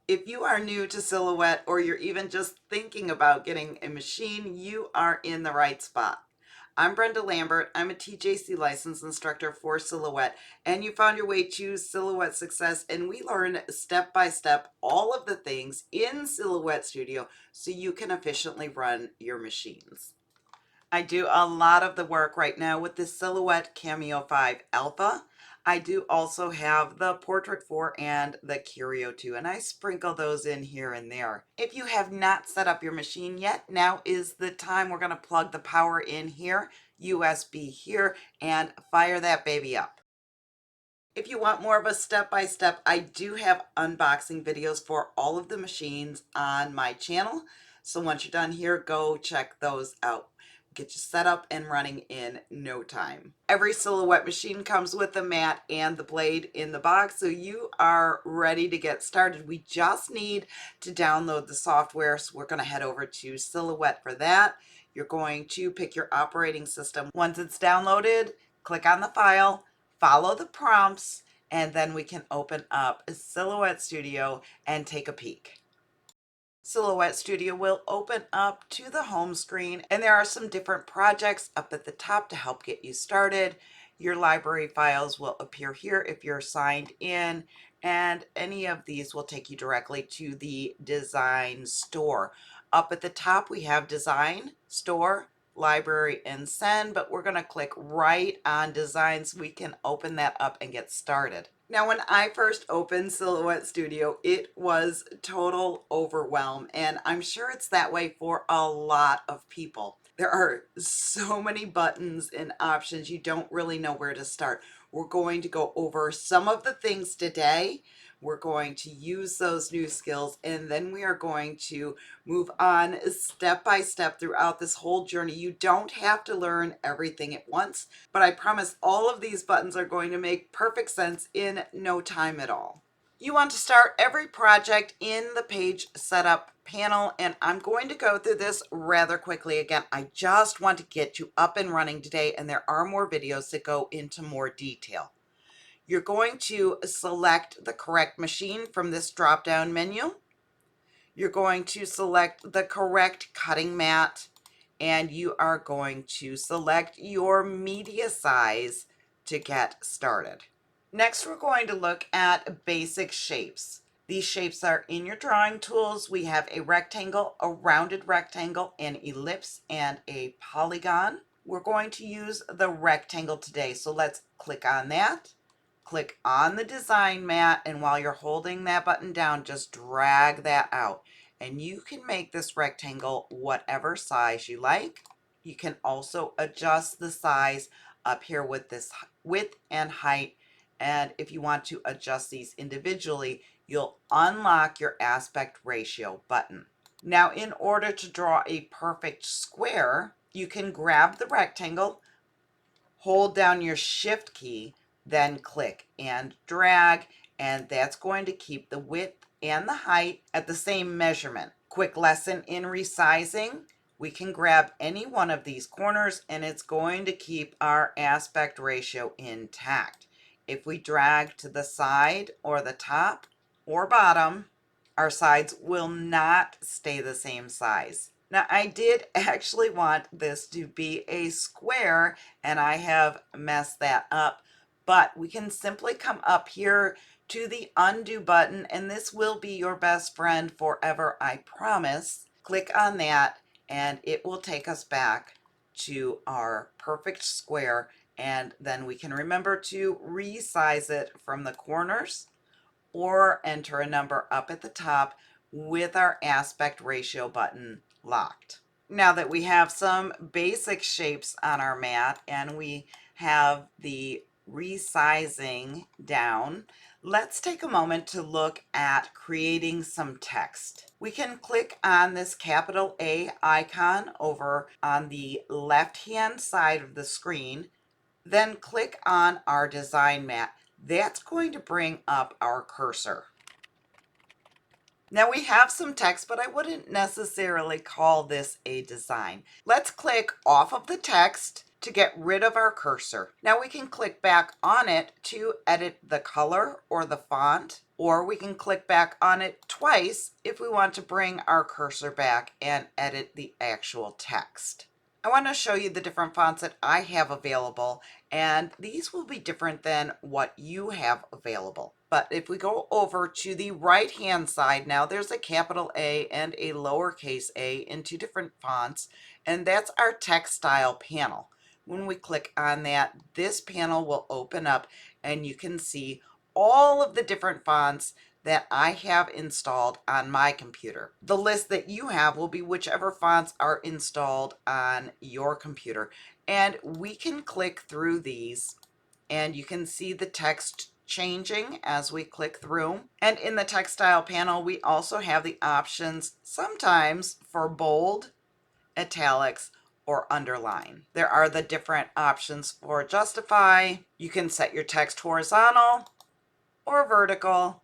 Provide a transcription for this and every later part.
If you are new to Silhouette or you're even just thinking about getting a machine, you are in the right spot. I'm Brenda Lambert. I'm a TJC licensed instructor for Silhouette, and you found your way to Silhouette Success, and we learn step by step all of the things in Silhouette Studio so you can efficiently run your machines. I do a lot of the work right now with the Silhouette Cameo 5 Alpha. I do also have the Portrait 4 and the Curio 2, and I sprinkle those in here and there. If you have not set up your machine yet, now is the time. We're going to plug the power in here, USB here, and fire that baby up. If you want more of a step-by-step, I do have unboxing videos for all of the machines on my channel. So once you're done here, go check those out. Get you set up and running in no time. Every Silhouette machine comes with the mat and the blade in the box, so you are ready to get started. We just need to download the software, so we're going to head over to Silhouette for that. You're going to pick your operating system. Once it's downloaded, click on the file, follow the prompts, and then we can open up Silhouette Studio and take a peek. Silhouette Studio will open up to the home screen, and there are some different projects up at the top to help get you started. Your library files will appear here if you're signed in, and any of these will take you directly to the design store. Up at the top we have design, store, library, and send, but we're going to click right on design so we can open that up and get started. Now, when I first opened Silhouette Studio, it was total overwhelm, and I'm sure it's that way for a lot of people. There are so many buttons and options, you don't really know where to start. We're going to go over some of the things today. We're going to use those new skills, and then we are going to move on step by step throughout this whole journey. You don't have to learn everything at once, but I promise all of these buttons are going to make perfect sense in no time at all. You want to start every project in the page setup panel, and I'm going to go through this rather quickly. Again, I just want to get you up and running today, and there are more videos that go into more detail. You're going to select the correct machine from this drop-down menu. You're going to select the correct cutting mat, and you are going to select your media size to get started. Next, we're going to look at basic shapes. These shapes are in your drawing tools. We have a rectangle, a rounded rectangle, an ellipse, and a polygon. We're going to use the rectangle today, so let's click on that. Click on the design mat, and while you're holding that button down, just drag that out. And you can make this rectangle whatever size you like. You can also adjust the size up here with this width and height. And if you want to adjust these individually, you'll unlock your aspect ratio button. Now, in order to draw a perfect square, you can grab the rectangle, hold down your shift key, then click and drag, and that's going to keep the width and the height at the same measurement. Quick lesson in resizing. We can grab any one of these corners and it's going to keep our aspect ratio intact. If we drag to the side or the top or bottom, our sides will not stay the same size. Now, I did actually want this to be a square, and I have messed that up, but we can simply come up here to the undo button, and this will be your best friend forever, I promise. Click on that, and it will take us back to our perfect square, and then we can remember to resize it from the corners or enter a number up at the top with our aspect ratio button locked. Now that we have some basic shapes on our mat and we have the resizing down, let's take a moment to look at creating some text. We can click on this capital A icon over on the left-hand side of the screen, then click on our design mat. That's going to bring up our cursor. Now we have some text, but I wouldn't necessarily call this a design. Let's click off of the text to get rid of our cursor. Now we can click back on it to edit the color or the font, or we can click back on it twice if we want to bring our cursor back and edit the actual text. I want to show you the different fonts that I have available, and these will be different than what you have available. But if we go over to the right hand side now, there's a capital A and a lowercase a in two different fonts, and that's our text style panel. When we click on that, this panel will open up and you can see all of the different fonts that I have installed on my computer. The list that you have will be whichever fonts are installed on your computer. And we can click through these and you can see the text changing as we click through. And in the text style panel, we also have the options sometimes for bold, italics, or underline. There are the different options for justify. You can set your text horizontal or vertical.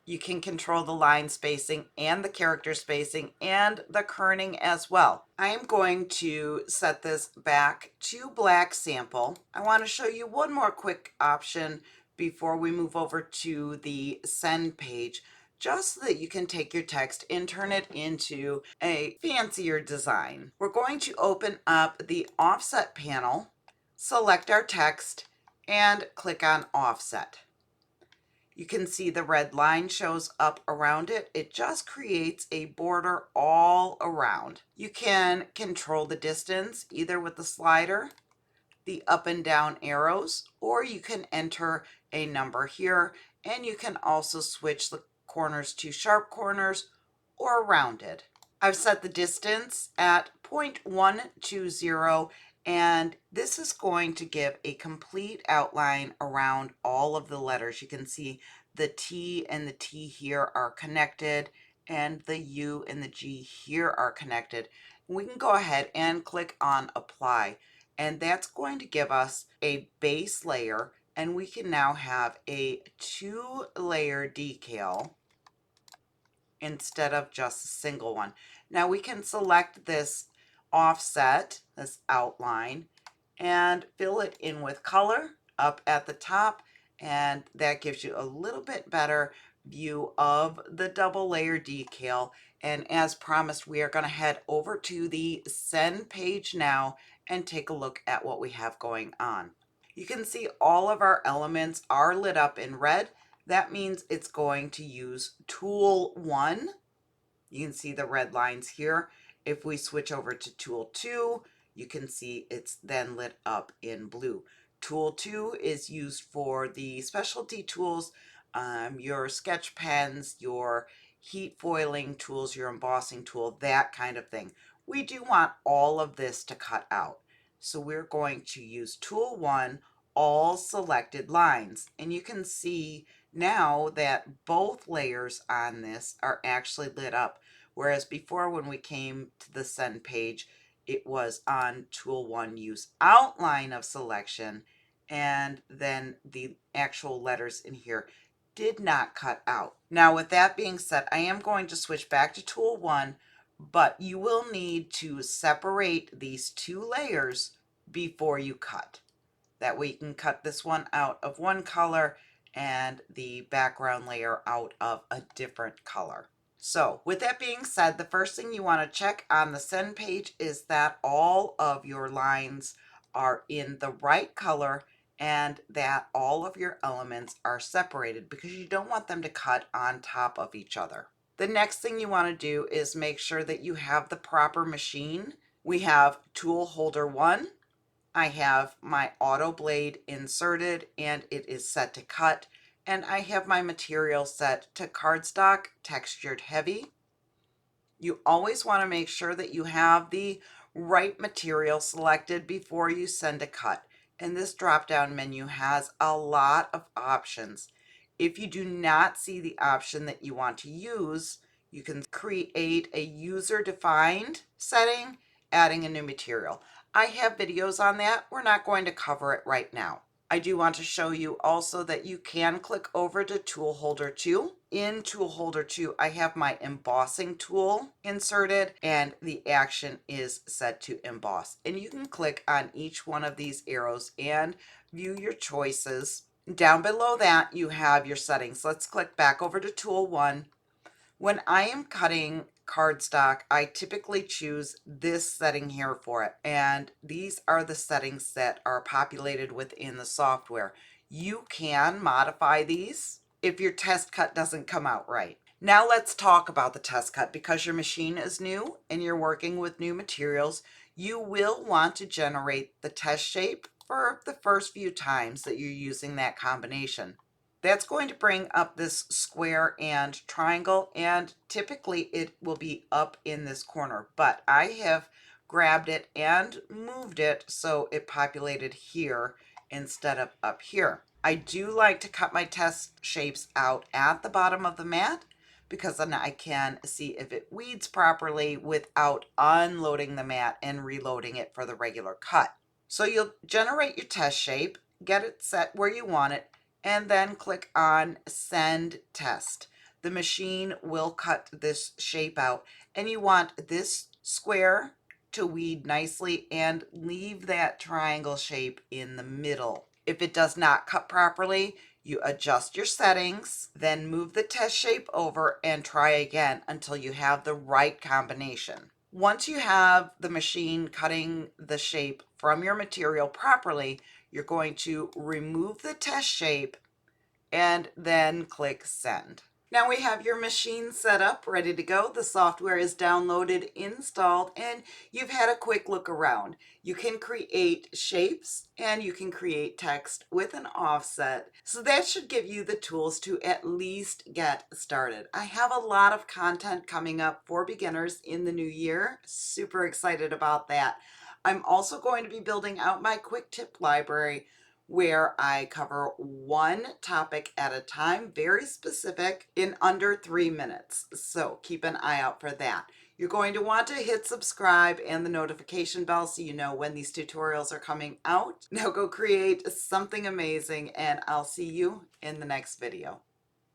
You can control the line spacing and the character spacing and the kerning as well. I am going to set this back to black sample. I want to show you one more quick option before we move over to the send page, just so that you can take your text and turn it into a fancier design. We're going to open up the offset panel, select our text, and click on offset. You can see the red line shows up around it. It just creates a border all around. You can control the distance either with the slider, the up and down arrows, or you can enter a number here, and you can also switch the corners to sharp corners or rounded. I've set the distance at 0.120, and this is going to give a complete outline around all of the letters. You can see the T and the T here are connected, and the U and the G here are connected. We can go ahead and click on apply, and that's going to give us a base layer, and we can now have a 2-layer decal instead of just a single one. Now we can select this offset, this outline, and fill it in with color up at the top, and that gives you a little bit better view of the double layer decal. And as promised, we are going to head over to the send page now and take a look at what we have going on. You can see all of our elements are lit up in red. That means it's going to use tool 1. You can see the red lines here. If we switch over to tool 2, you can see it's then lit up in blue. Tool 2 is used for the specialty tools, your sketch pens, your heat foiling tools, your embossing tool, that kind of thing. We do want all of this to cut out. So we're going to use tool 1, all selected lines. And you can see now that both layers on this are actually lit up. Whereas before, when we came to the send page, it was on tool 1, use outline of selection, and then the actual letters in here did not cut out. Now with that being said, I am going to switch back to tool 1, but you will need to separate these two layers before you cut. That way you can cut this one out of one color and the background layer out of a different color. So with that being said, the first thing you want to check on the send page is that all of your lines are in the right color and that all of your elements are separated, because you don't want them to cut on top of each other. The next thing you want to do is make sure that you have the proper machine. We have tool holder 1. I have my auto blade inserted and it is set to cut, and I have my material set to cardstock textured heavy. You always want to make sure that you have the right material selected before you send a cut. And this drop down menu has a lot of options. If you do not see the option that you want to use, you can create a user defined setting, adding a new material. I have videos on that. We're not going to cover it right now. I do want to show you also that you can click over to tool holder 2 in tool holder 2, I have my embossing tool inserted, and the action is set to emboss. And you can click on each one of these arrows and view your choices. Down below that, you have your settings. Let's click back over to tool 1. When I am cutting cardstock, I typically choose this setting here for it. And these are the settings that are populated within the software. You can modify these if your test cut doesn't come out right. Now let's talk about the test cut. Because your machine is new and you're working with new materials, you will want to generate the test shape for the first few times that you're using that combination. That's going to bring up this square and triangle, and typically it will be up in this corner, but I have grabbed it and moved it so it populated here instead of up here. I do like to cut my test shapes out at the bottom of the mat because then I can see if it weeds properly without unloading the mat and reloading it for the regular cut. So you'll generate your test shape, get it set where you want it, and then click on Send Test. The machine will cut this shape out, and you want this square to weed nicely and leave that triangle shape in the middle. If it does not cut properly, you adjust your settings, then move the test shape over and try again until you have the right combination. Once you have the machine cutting the shape from your material properly, you're going to remove the test shape and then click Send. Now we have your machine set up, ready to go. The software is downloaded, installed, and you've had a quick look around. You can create shapes and you can create text with an offset. So that should give you the tools to at least get started. I have a lot of content coming up for beginners in the new year. Super excited about that. I'm also going to be building out my quick tip library, where I cover one topic at a time, very specific, in under 3 minutes. So keep an eye out for that. You're going to want to hit subscribe and the notification bell so you know when these tutorials are coming out. Now go create something amazing, and I'll see you in the next video.